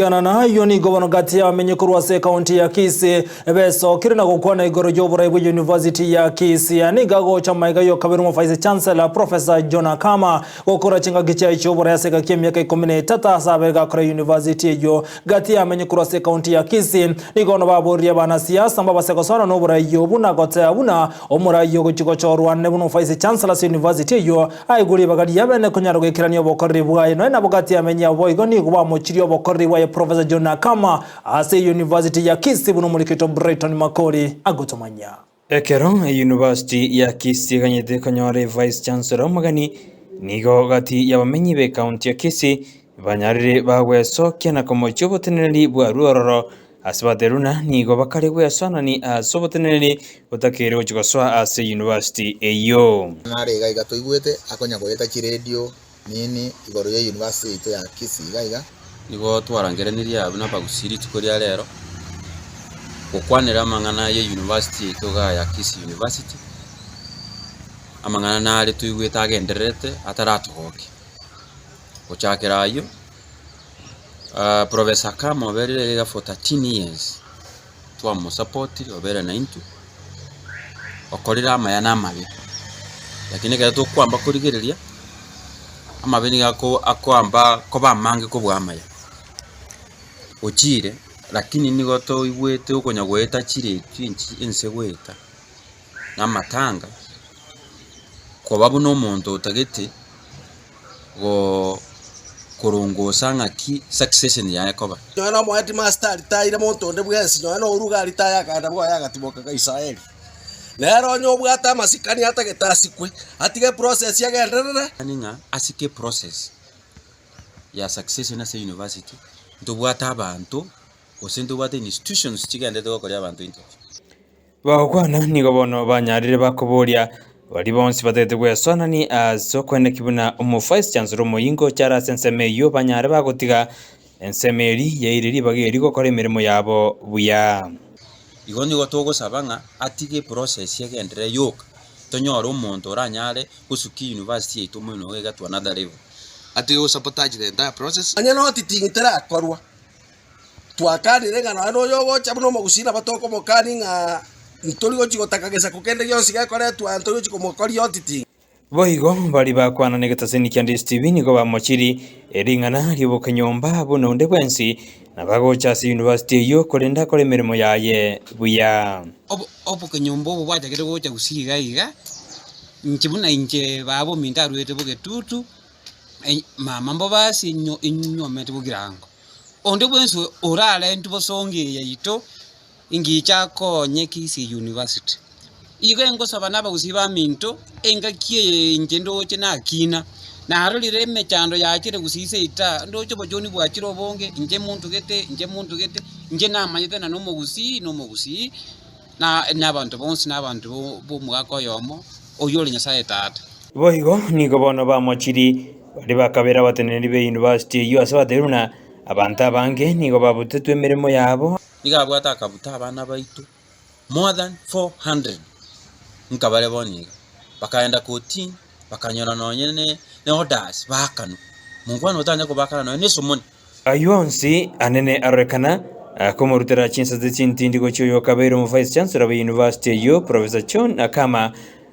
Na hiyo ni governo gati ya menyekuru se county ya Kisii beso kirina gukwana igoro jobora University ya Kisii ani gago chama igayo kabirumo vice chancellor Professor John Kama gukora chinga gicha ichobora ya seka miaka 13 sabega kora university yo gati ya menyekuru se county ya Kisii nigono baboria bana siasa mbaba seko sona no bora yo buna gota buna omura yo gochiko chorwa ne buno vice chancellor university yo aiguri bagadi yabene kunyaro gekirani obokorri bwaye no na bogati ya menya boigo ni kuba mochiri obokorri bwaye Professor John Kama ase University ya Kisii buno mulikito Brighton Makori agotomanya ekero University ya Kisii ganyete kanyore Vice Chancellor magani nigo gati yabamenyi be county ya Kisii banyarire bagweso kena komochoboteneri bwa ruororo asibateruna nigo bakari gwesona ni asoboteneri utakere uchikoswa ase University eyo nare gaiga toigwete akonya gweta radio nini igoro ya University ya Kisii gaiga nigo twarangeraniria abana bagusiri tukoria rero gukwanira amangana ya University toga ya Kisii University amangana nare tuigweta agenderete ataratugoke guchakira ayo Professor Kama oberere for 13 years twamu support obere na into okorira amayana amabi lakini kaya tukwamba kurigereria amabeni gako akwamba koba mange kubwa amaya ochire lakini nigo to igwete ukonya gweta chire twinchi ense gweta na matanga ko babu no muntu utagete go kurungusa ngaki succession ya yakoba nona mo ati master taire muntu nde bwesi nona uruga ritaya kanda bwa yagatiboka ka Israeli nero nyo bwata masikani atagetasikwe atige process yagenderere aninga asike process ya succession ase university ndubwata abantu osendo bwata institutions chigendete gokoria abantu into bakwana nigo bono banyarire bakoboria bari bonsi batete gwesona ni azokwene kibuna vice chancellor moyingo chara senseme yo banyare bagotiga ensemeri yairiri bageri gokora imirimo yabo buya igoni gotogo sabanga atige process yagendere yoka tonyora umuntu oranyare gusuki university itumo no gega to another level atige go sabotage the entire process anya no titingitera akorwa twakanire ngana no yogo chabuno mogusira batoko mokani nga ntori gochigotaka gesa kukende gyose gakoretwa ntori gochikomokori yotiti boigo bari bakwana negetaseni Candice TV nigo bamochiri eringana riboka nyomba buno nde bwensi nabagocha ase university yo korenda kore mirimo yaye buya obo kenyombo bo bwaja kete gocha gusiga iga nchibuna inche babo mintarwete boge tutu mama mbo basi inyomete bogirango onde bwensi orale ntubo songe yaito ingicha konye Kisii University iga ngo sabana bagusiba minto engakie ingendo chena kina na harolire mechando yakire gusise ita ndocho bojoni bwachiro bonge nje muntu gete nje namanyete na no mugusi na nabantu bonsi nabantu bo mugako yomo oyole nyasaye tata boigo nigo bono bamochiri bari bakabera bateneri be university yo asabateruna abantu abange nigo babutetwe emirimo yabo niga bwata kabuta abana baitu more than 400 nkabale boniga bakaenda koti bakanyona nonyene ne orders bakano mungwana utanya ko bakana no nesomoni ayonsi anene arekana komorutera chinsa zitindi go cyo kabero mu vice chancellor be university yo Professor John Kama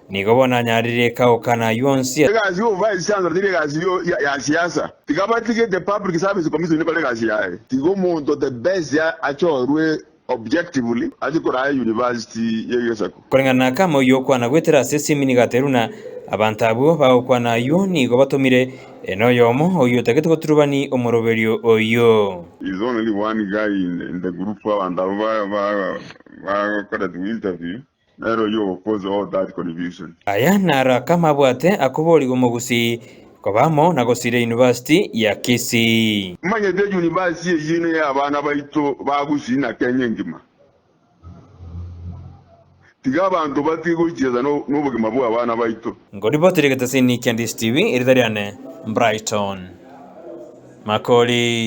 nigobona nyarire kaokana yonsi gazi yo vice chancellor dire gazi yo ya siasa tigabatige the public service commission ne gazi yae tigo muntu the best ya achorwe objectively ajikora university yegesako korengana Kama yo kwana gwetera sesimi nigateruna abantu abo bakwana yo nigo batomire eno yomo oyo tagete goturubani omoroberio oyo is only one guy in the group and got the interview nero yo oppose all that contribution aya nara Kama bwate akobori gomogusi kobamo nagosire University ya Kisii manye de university yine abana baito bagusina Kenya ngima tiga abantu batigocheza no bugima bwa abana baito ngori botere getaseni Candice TV iridariane Brighton Makori.